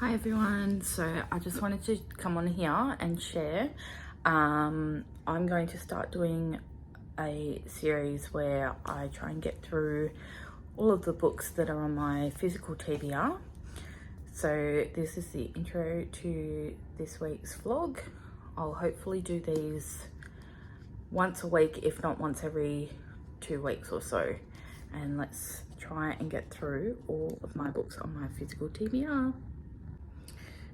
Hi everyone, so I just wanted to come on here and share. I'm going to start doing a series where I try and get through all of the books that are on my physical TBR. So this is the intro to this week's vlog. I'll hopefully do these once a week, if not once every 2 weeks or so. And let's try and get through all of my books on my physical TBR.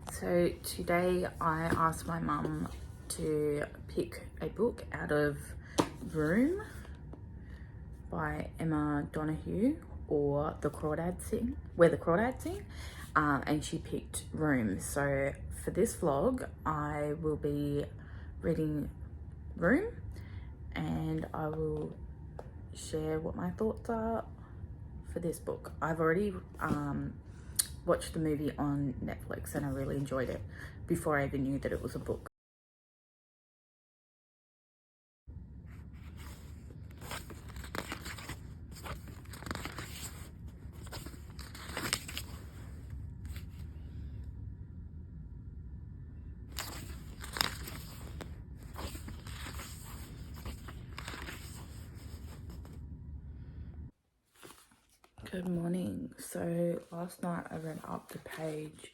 So today I asked my mum to pick a book out of Room by Emma Donoghue, or The Crawdads Sing, Where the Crawdads Sing, and she picked Room. So for this vlog I will be reading Room and I will share what my thoughts are for this book. I've already watched the movie on Netflix and I really enjoyed it before I even knew that it was a book. Good morning. So last night I read up to page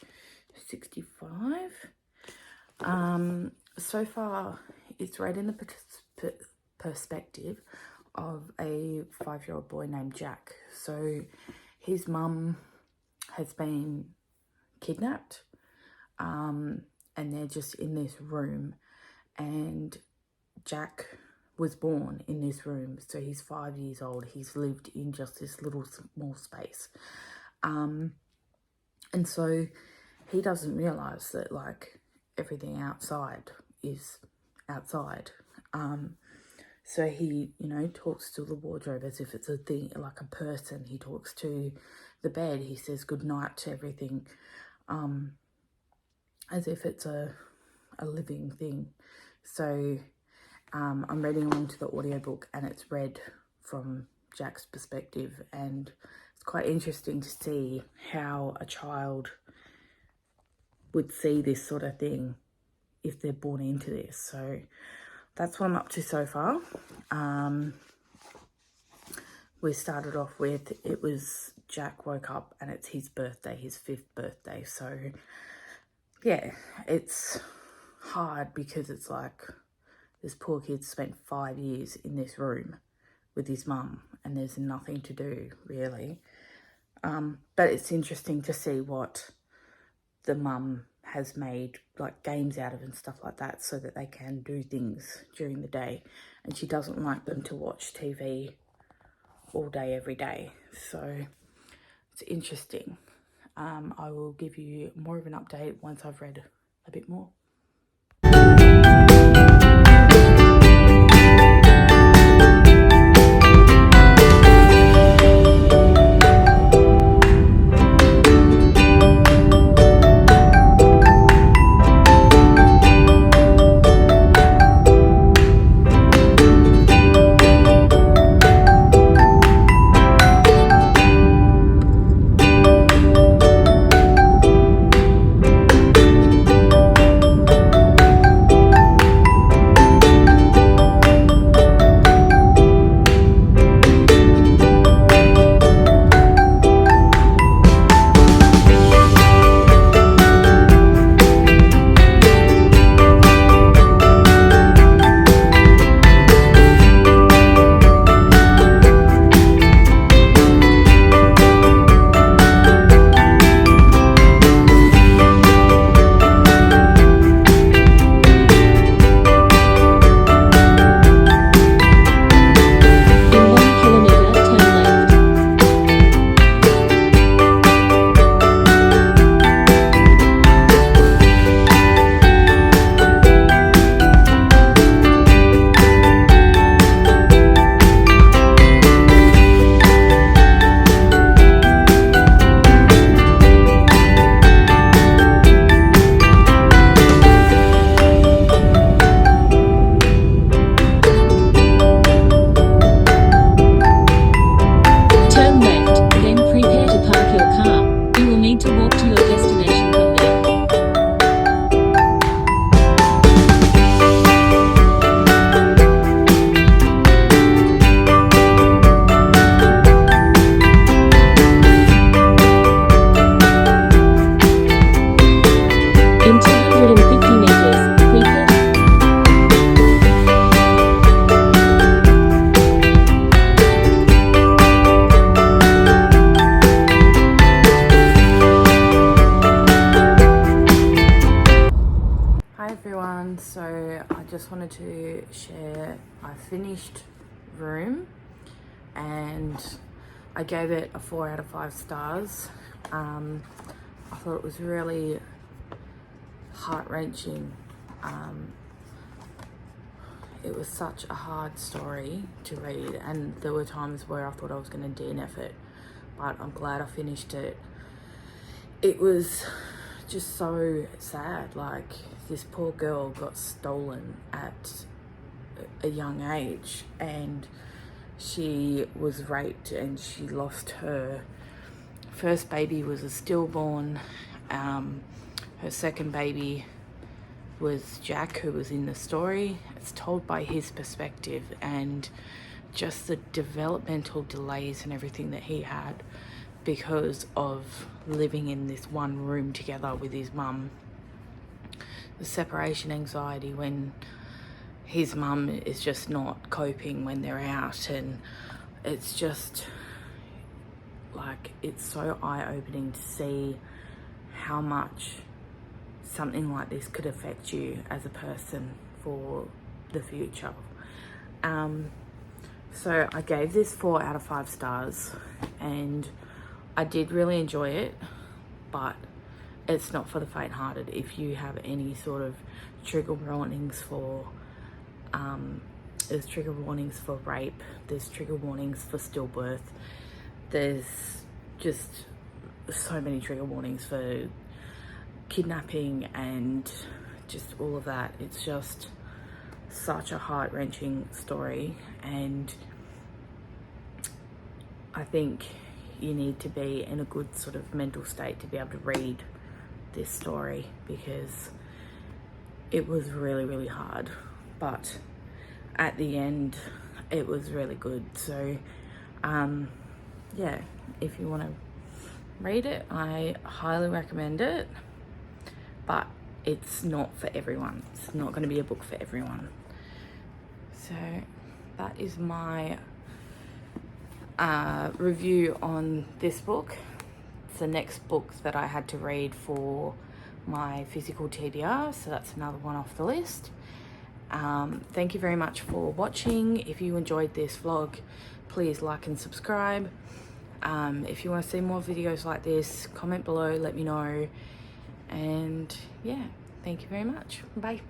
65. So far it's read in the perspective of a 5-year-old boy named Jack. So his mum has been kidnapped, and they're just in this room, and Jack was born in this room, so he's 5 years old. He's lived in just this little small space, and so he doesn't realize that like everything outside is outside. So he, talks to the wardrobe as if it's a thing, like a person. He talks to the bed. He says good night to everything, as if it's a living thing. So I'm reading along to the audiobook and it's read from Jack's perspective, and it's quite interesting to see how a child would see this sort of thing if they're born into this. So that's what I'm up to so far. We started off with, it was Jack woke up and it's his birthday, his 5th birthday. So yeah, it's hard because it's like, this poor kid spent 5 years in this room with his mum and there's nothing to do really. But it's interesting to see what the mum has made like games out of and stuff like that, so that they can do things during the day. And she doesn't like them to watch TV all day, every day. So it's interesting. I will give you more of an update once I've read a bit more. need to walk to your destination from there. just wanted to share, I finished Room and I gave it a 4 out of 5 stars. I thought it was really heart-wrenching. It was such a hard story to read, and there were times where I thought I was going to DNF it, but I'm glad I finished it. It was just so sad. Like, this poor girl got stolen at a young age, and she was raped, and she lost her first baby was a stillborn. Her second baby was Jack, who was in the story. It's told by his perspective, and just the developmental delays and everything that he had because of living in this one room together with his mum. The separation anxiety when his mum is just not coping when they're out, and it's just like, it's so eye-opening to see how much something like this could affect you as a person for the future. So I gave this 4 out of 5 stars, and I did really enjoy it, but it's not for the faint-hearted. If you have any sort of trigger warnings for, there's trigger warnings for rape, there's trigger warnings for stillbirth, there's just so many trigger warnings for kidnapping and just all of that. It's just such a heart-wrenching story, and I think you need to be in a good sort of mental state to be able to read this story, because it was really, really hard, but at the end it was really good. So yeah, if you want to read it, I highly recommend it, but it's not for everyone. It's not going to be a book for everyone. So that is my review on this book. It's the next book that I had to read for my physical TBR, so that's another one off the list. Thank you very much for watching. If you enjoyed this vlog, please like and subscribe. If you want to see more videos like this, comment below, let me know. And yeah, thank you very much. Bye.